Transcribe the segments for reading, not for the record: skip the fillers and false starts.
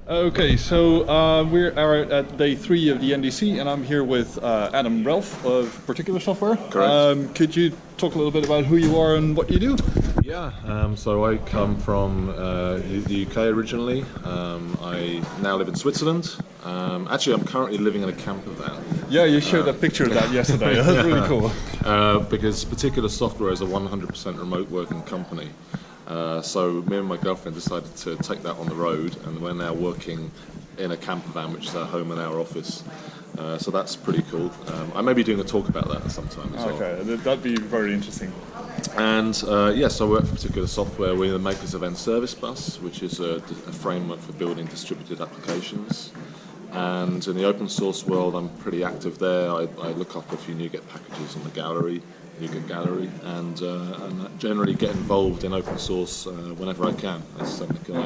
Okay, so we are at day 3 of the NDC, and I'm here with Adam Ralph of Particular Software. Correct. Could you talk a little bit about who you are and what you do? Yeah, so I come from the UK originally. I now live in Switzerland. Actually, I'm currently living in a camper van. Yeah, you showed a picture of that yesterday. That's really cool. Because Particular Software is a 100% remote working company. So me and my girlfriend decided to take that on the road, and we're now working in a camper van, which is our home and our office. So that's pretty cool. I may be doing a talk about that sometime as well. Okay, that'd be very interesting. And yes, I work for Particular Software. We're the makers of NService Bus, which is a framework for building distributed applications. And in the open source world, I'm pretty active there. I look after a few NuGet packages on the NuGet gallery, and generally get involved in open source whenever I can. That's something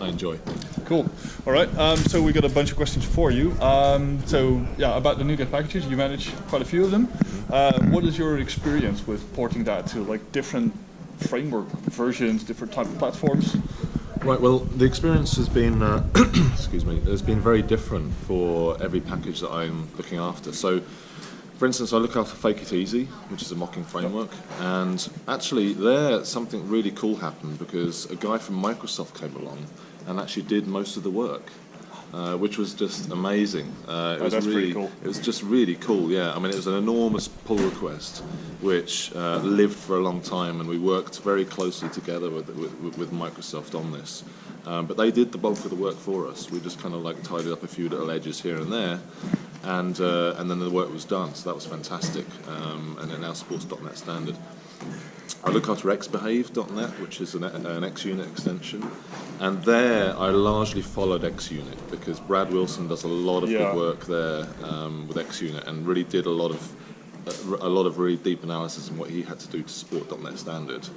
I enjoy. Cool. All right. So we got a bunch of questions for you. So yeah, about the NuGet packages, you manage quite a few of them. What is your experience with porting that to like different framework versions, different type of platforms? Right. Well, the experience has been, excuse me, has been very different for every package that I'm looking after. So, for instance, I look after Fake It Easy, which is a mocking framework, and actually there something really cool happened because a guy from Microsoft came along and actually did most of the work, which was just amazing. That's pretty cool. It was just really cool, yeah. I mean, it was an enormous pull request, which lived for a long time, and we worked very closely together with Microsoft on this. But they did the bulk of the work for us. We just kind of like tidied up a few little edges here and there, and then the work was done. So that was fantastic, and it now supports .NET Standard. I look after xbehave.net, which is an XUnit extension, and there I largely followed XUnit because Brad Wilson does a lot of good work there with XUnit, and really did a lot of really deep analysis on what he had to do to support .NET Standard.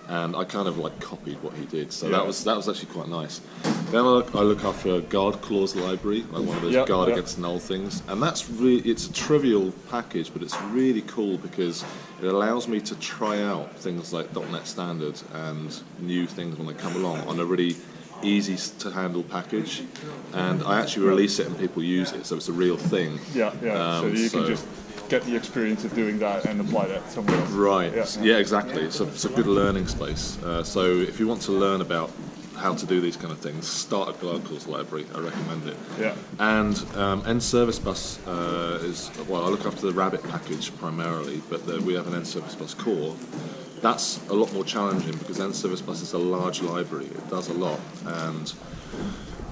And I kind of like copied what he did, so that was actually quite nice. Then I look after a guard clause library, like one of those guard against null things, and that's it's a trivial package, but it's really cool because it allows me to try out things like .NET Standard and new things when they come along on a really easy to handle package, and I actually release it and people use it, so it's a real thing. So you can just get the experience of doing that and apply that somewhere else. Right, yeah, exactly. It's a good learning space. So if you want to learn about how to do these kind of things, start a guard clause library. I recommend it. Yeah. And NService Bus is, well, I look after the Rabbit package primarily, but we have an NService Bus core. That's a lot more challenging because NService Bus is a large library. It does a lot, and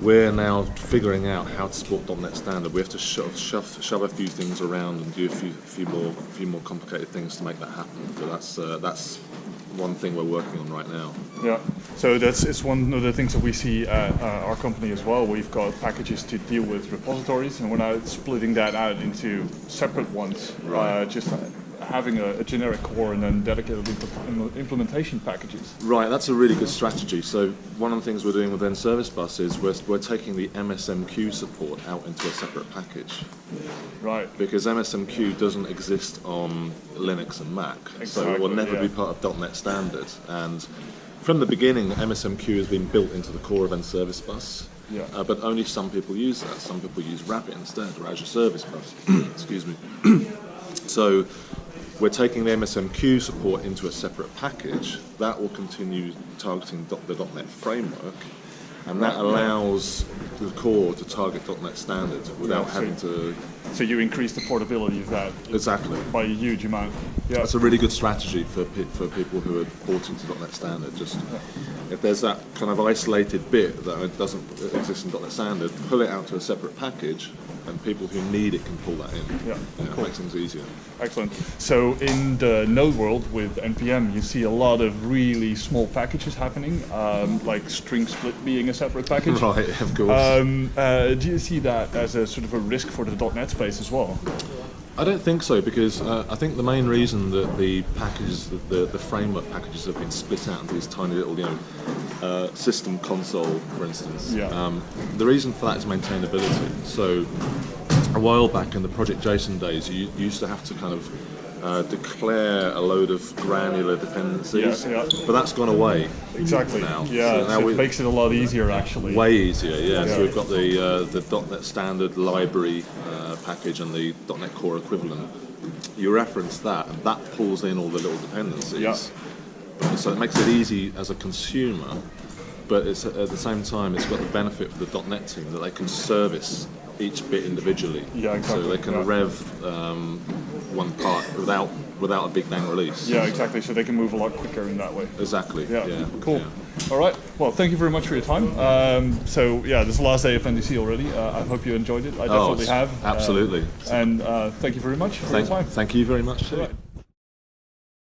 we're now figuring out how to support .NET Standard. We have to shove a few things around and do a few more complicated things to make that happen. So that's one thing we're working on right now. Yeah. So it's one of the things that we see at our company as well. We've got packages to deal with repositories, and we're now splitting that out into separate ones. Right. Just having a generic core and then dedicated implementation packages. Right, that's a really good strategy. So one of the things we're doing with NService Bus is we're taking the MSMQ support out into a separate package. Right. Because MSMQ doesn't exist on Linux and Mac, so it will never be part of .NET Standard. And from the beginning, MSMQ has been built into the core of NService Bus. Yeah. But only some people use that. Some people use Rabbit instead, or Azure Service Bus. Excuse me. So we're taking the MSMQ support into a separate package that will continue targeting the .NET framework, and that allows the core to target .NET Standard without having to. So you increase the portability of that by a huge amount. Yeah, that's a really good strategy for people who are porting to .NET Standard. Just if there's that kind of isolated bit that doesn't exist in .NET Standard, pull it out to a separate package, and people who need it can pull that in. Yeah, cool. It makes things easier. Excellent. So in the node world with NPM, you see a lot of really small packages happening, like string split being a separate package. Right, of course. Do you see that as a sort of a risk for the .NET space as well? I don't think so, because I think the main reason that the packages, the framework packages, have been split out into these tiny little, system console, for instance. The reason for that is maintainability. So, a while back in the Project JSON days, you used to have to kind of declare a load of granular dependencies, but that's gone away. Exactly. Now. Yeah, so now it makes it a lot easier actually. Way easier, yeah. So we've got the .NET Standard library package and the .NET Core equivalent. You reference that, and that pulls in all the little dependencies. Yeah. So it makes it easy as a consumer, but it's at the same time it's got the benefit for the .NET team that they can service each bit individually. Yeah, exactly. So they can rev one part without a big bang release. Yeah, exactly. So they can move a lot quicker in that way. Exactly. Yeah. Cool. Yeah. All right. Well, thank you very much for your time. So yeah, this is the last day of NDC already. I hope you enjoyed it. I definitely have. Absolutely. And thank you very much for your time. Thank you very much too. Right.